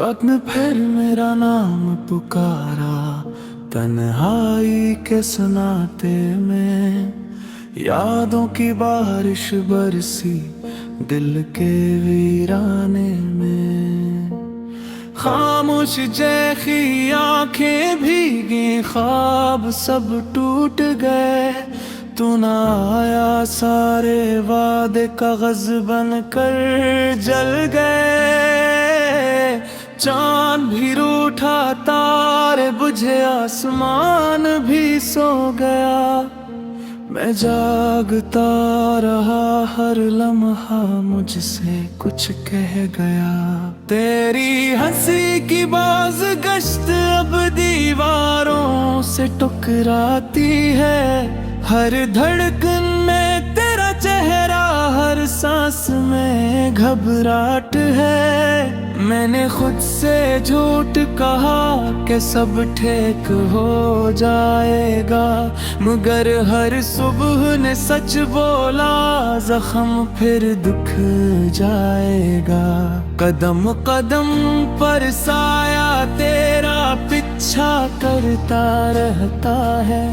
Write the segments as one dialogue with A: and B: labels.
A: रात में फिर मेरा नाम पुकारा, तन्हाई के सनाटे में यादों की बारिश बरसी दिल के वीराने में। खामोश जैसी आंखें भीगी, ख्वाब सब टूट गए। तू ना आया, सारे वादे कागज बनकर जल गए। चांद भी रूठा, तारे बुझे, आसमान भी सो गया। मैं जागता रहा, हर लम्हा मुझसे कुछ कह गया। तेरी हंसी की बाज गश्त अब दीवारों से टकराती है। हर धड़कन में तेरा चेहरा, हर सांस में घबराहट है। मैंने खुद से झूठ कहा कि सब ठीक हो जाएगा, मगर हर सुबह ने सच बोला, जख्म फिर दुख जाएगा। कदम कदम पर साया तेरा पीछा करता रहता है।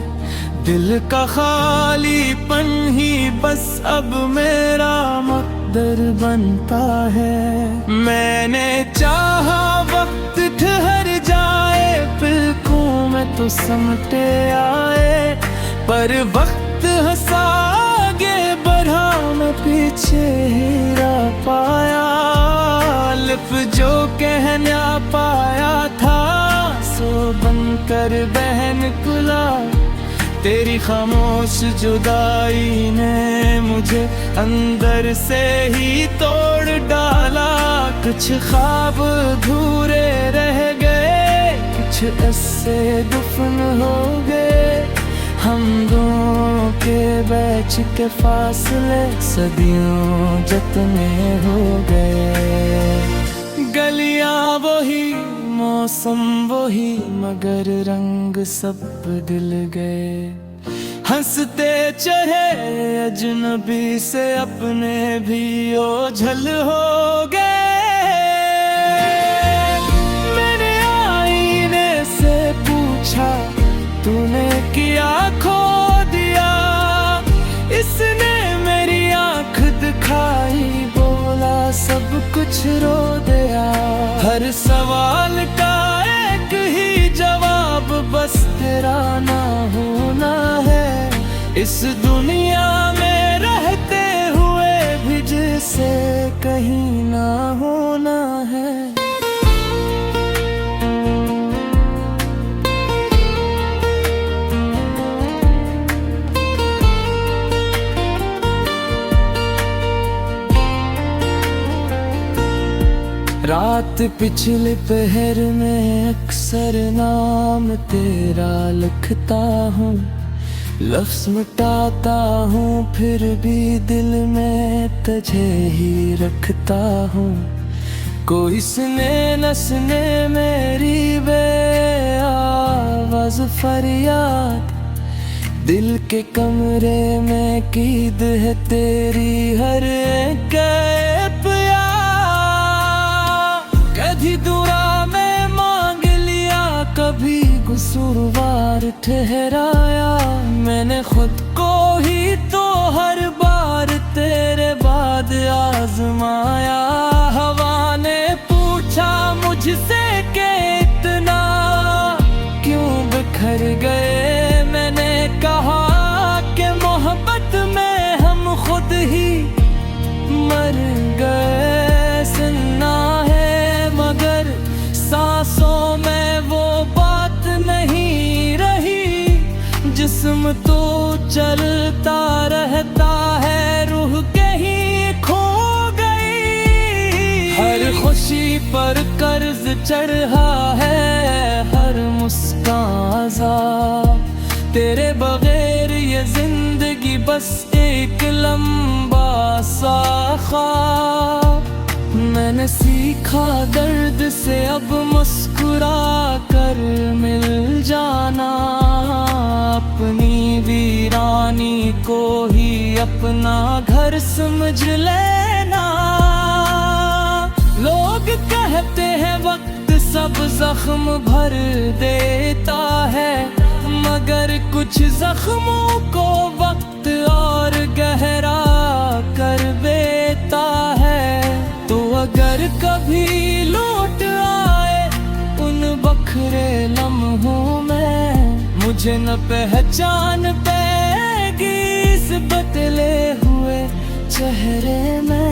A: दिल का खालीपन ही बस अब मेरा मकदर बनता है। मैंने चाहा वक्त ठहर जाए, पलकों में तो समटे आए, पर वक्त हंसा आगे बढ़ा, मैं पीछे ही रह पाया। लिप जो कहना पाया था, सो बनकर बहन कुला। तेरी खामोश जुदाई ने मुझे अंदर से ही तोड़ डाला। कुछ ख्वाब अधूरे रह गए, कुछ ऐसे दफन हो गए। हम दोनों के बीच के फासले सदियों जतने हो गए। गलियां वही, मौसम वही, मगर रंग सब बदल गए। हंसते चढ़े अजनबी से अपने भी ओझल हो गए। मैंने आईने से पूछा, तूने किया खो दिया? इसने मेरी आंख दिखाई, बोला सब कुछ रो दिया। हर सवाल का एक ही जवाब, बस तेरा ना होना है। इस दुनिया में रहते हुए भी जिसे कहीं ना होना है। रात पिछले पहर में अक्सर नाम तेरा लिखता हूँ, लफ्ज़ मिटाता हूँ, फिर भी दिल में तुझे ही रखता हूँ। कोई सुने न सुने मेरी बेआवाज़ फरियाद, दिल के कमरे में कीद है तेरी हर एक कभी दुआ में मांग लिया, कभी कसूरवार ठहराया। मैंने खुद को ही तो हर बार तेरे बाद आजमाया। हवा ने पूछा मुझसे कि इतना क्यों बिखर गए? मैंने कहा कि मोहब्बत में हम खुद ही मर गए। सुनना है मगर सांसों में वो बात नहीं रही। जिस्म तो चलता रहता है, रूह कहीं खो गई। हर खुशी पर कर्ज चढ़ा है, हर मुस्कान अज़ाब। तेरे बगैर ये जिंदगी बस एक लंबा सा ख्वाब। मैंने सीखा दर्द से अब मुस्कुरा कर मिल जाना। अपनी वीरानी को ही अपना घर समझ लेना। लोग कहते हैं वक्त सब जख्म भर देता है, मगर कुछ जख्मों को वक्त और गहरा कर देता है। तो अगर कभी लौट आए उन बखरे लम्हों में, मुझे न पहचान पाएगी इस बदले हुए चेहरे में।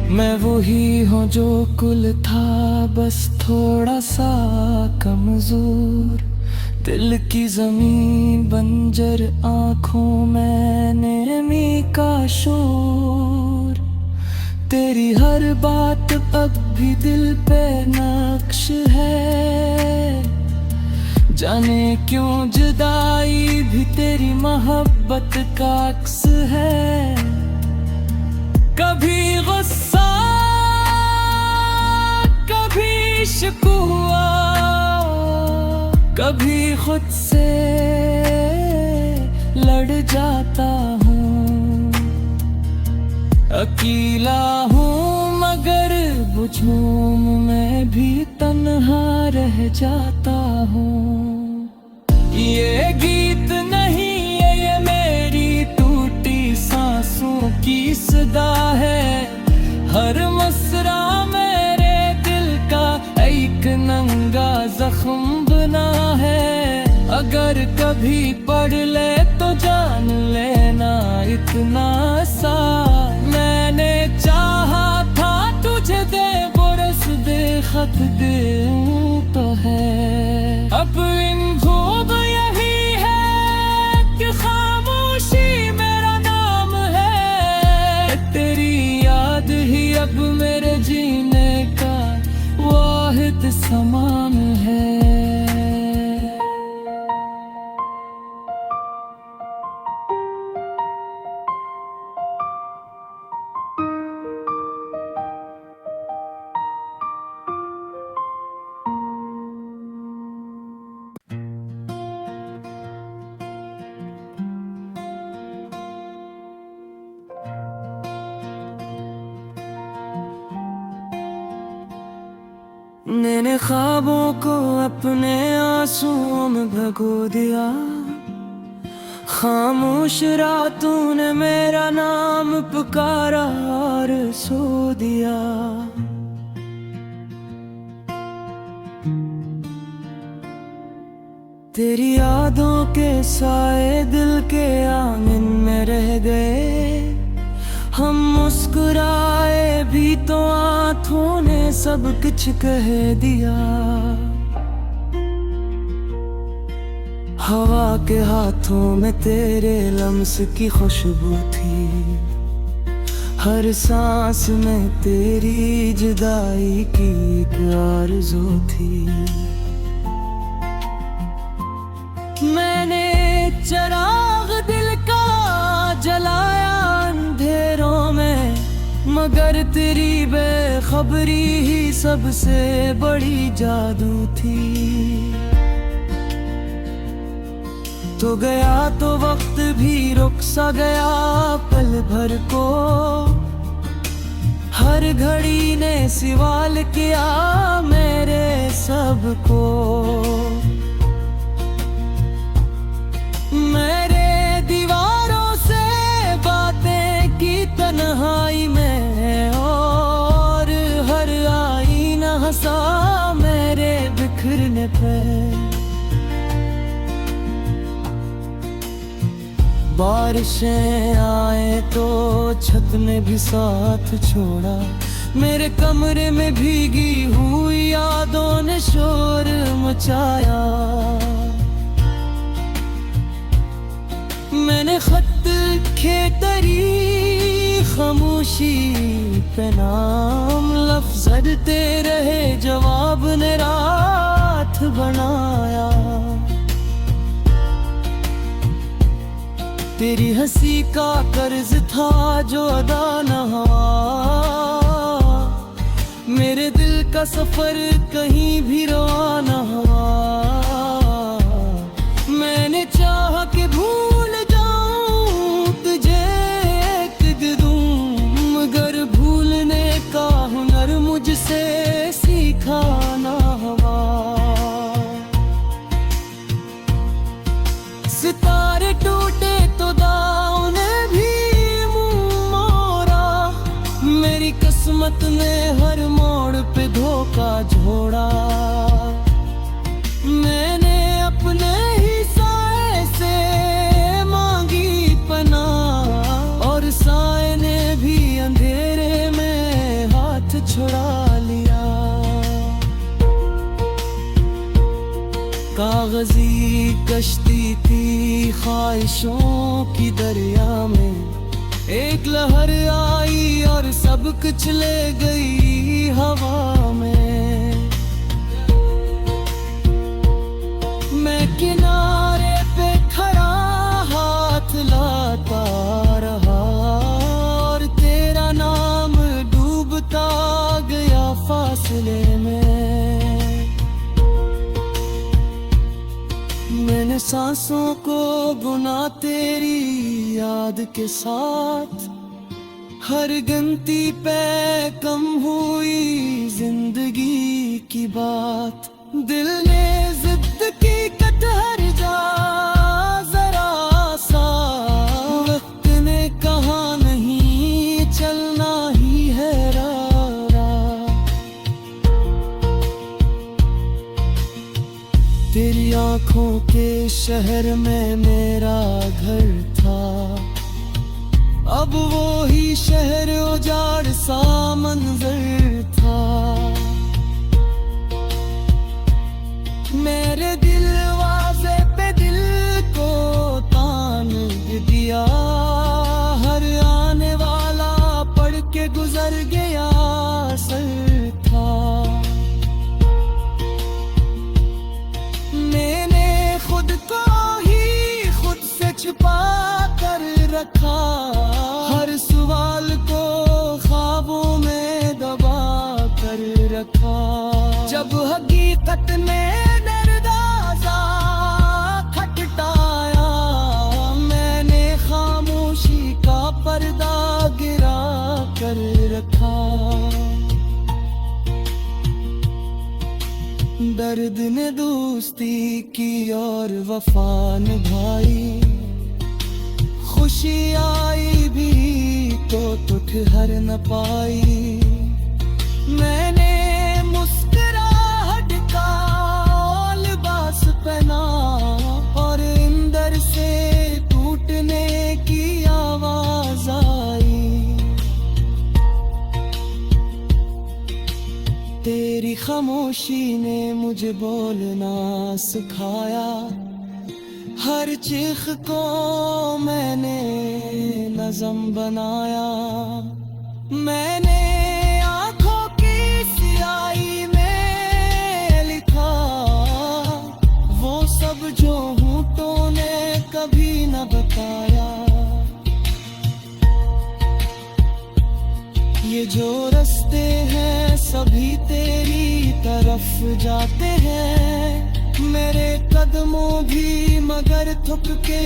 A: मैं वही हूँ जो कुल था, बस थोड़ा सा कमजोर। दिल की जमीन बंजर, आँखों में नरमी का शोर। तेरी हर बात अब भी दिल पे नक्श है, जाने क्यों जुदाई भी तेरी मोहब्बत का अक्स है। कभी गुस्सा कभी शिकवा, कभी खुद से लड़ जाता हूँ। अकेला हूँ मगर बुझूं मैं भी तन्हा रह जाता हूँ। ये गीत नहीं है, ये मेरी टूटी सांसों की सदा है। हर मसरा मेरे दिल का एक नंगा जख्म बना है। अगर कभी पढ़ ले तो जान लेना इतना सा, मैंने चाहा था तुझे दे बरस दे खत दे तो है। अब इन खूब यही है कि खामोशी मेरा नाम है। तेरी याद ही अब मेरे जीने का वाहिद समान है। मैंने ख्वाबों को अपने आंसुओं में भगो दिया। खामोश रातों ने मेरा नाम पुकारा और सो दिया। तेरी यादों के साए दिल के आंगन में रह गए। हम मुस्कुराए भी तो आँखों ने सब कुछ कह दिया। हवा के हाथों में तेरे लम्स की खुशबू थी। हर सांस में तेरी जुदाई की एक आरज़ू थी। मैंने चिराग दिल का जलाया अंधेरों में, मगर तेरी बेखबरी ही सबसे बड़ी जादू थी। तो गया तो वक्त भी रुक सा गया पल भर को। हर घड़ी ने सवाल किया मेरे सबको। मेरे दीवारों से बातें की तन्हाई में, और हर आईना हंसा मेरे बिखरने पे। बारिशें आए तो छत ने भी साथ छोड़ा। मेरे कमरे में भीगी हुई यादों ने शोर मचाया। मैंने खत लिखे तेरी खामोशी पे नाम, लफ्ज़ अड़ते रहे जवाब ने रात बनाया। तेरी हंसी का कर्ज था जो अदा न हुआ। मेरे दिल का सफर कहीं भी रवाना हुआ। मैंने चाहा कि भूल जाऊं तुझे एक दूं, मगर भूलने का हुनर मुझसे सीखा ना घोड़ा। मैंने अपने ही साए से मांगी पनाह, और साए ने भी अंधेरे में हाथ छुड़ा लिया। कागजी कश्ती थी ख्वाहिशों की दरिया में, एक लहर आई और सब कुछ ले गई हवा में। मैं किनारे पे खड़ा हाथ लाता रहा, और तेरा नाम डूबता गया फासले में। मैंने सांसों को बुना तेरी याद के साथ, हर गिनती पे कम हुई जिंदगी की बात। दिल ने जिद की कटहर जा जरा सा, वक्त ने कहा नहीं चलना ही है राह। तेरी आँखों के शहर में मेरा घर था, अब वो ही शहर उजाड़ सा मंजर था। मेरे दिलवाज़े पे दिल को तान दिया, हर आने वाला पढ़ के गुजर गया सर था। मैंने खुद को ही खुद से छुपा कर रखा, हर सवाल को ख्वाबों में दबा कर रखा। जब हकीकत ने दरवाजा खटखटाया, मैंने खामोशी का पर्दा गिरा कर रखा। दर्द ने दोस्ती की और वफा निभाई, खुशी आई भी तो ठहर न पाई। मैंने मुस्कुराहट का लिबास पहना, और अंदर से टूटने की आवाज आई। तेरी खामोशी ने मुझे बोलना सिखाया, हर चीख को मैंने नज़म बनाया। मैंने आँखों की स्याही में लिखा वो सब जो होठों ने कभी न बताया। ये जो रास्ते हैं सभी तेरी तरफ जाते हैं, मेरे कदमों भी मगर थक के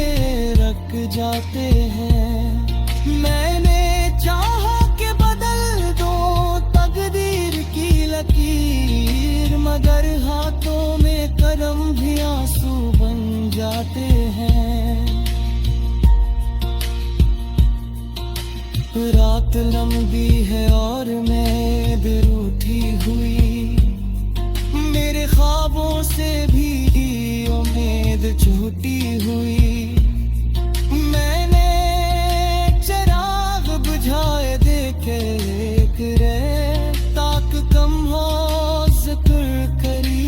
A: रख जाते हैं। मैंने चाहा कि बदल दो तकदीर की लकीर, मगर हाथों में कलम भी आंसू बन जाते हैं। रात लंबी है और मैं रूठी हुई, मेरे ख्वाबों से भी उम्मीद छूटी हुई। मैंने चिराग बुझाए देखे रे, ताक कम हो जिक्र करी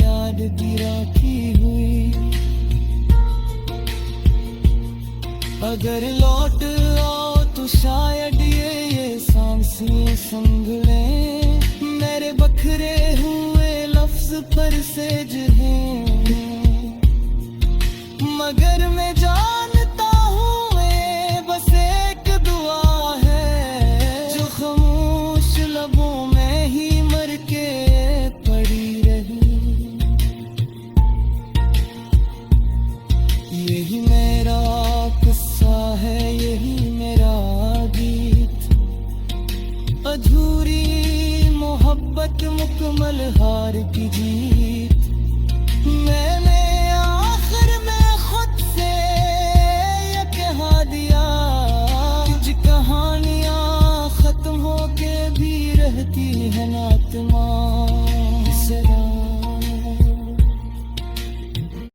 A: याद की राखी हुई। अगर लौट आओ तो शायद ये सांसें संग लें, मेरे बखरे हुए लफ्ज पर सेज हैं। मगर मैं जानता हूँ ये बस एक दुआ है, जो खामोश लबों में ही मर के पड़ी रही। यही मेरा किस्सा है, यही मेरा गीत, अधूरी मोहब्बत मुकम्मल हार की जीत। मैंने आखिर में खुद से ये कहा दिया, कुछ कहानियां खत्म होके भी रहती है नातमा।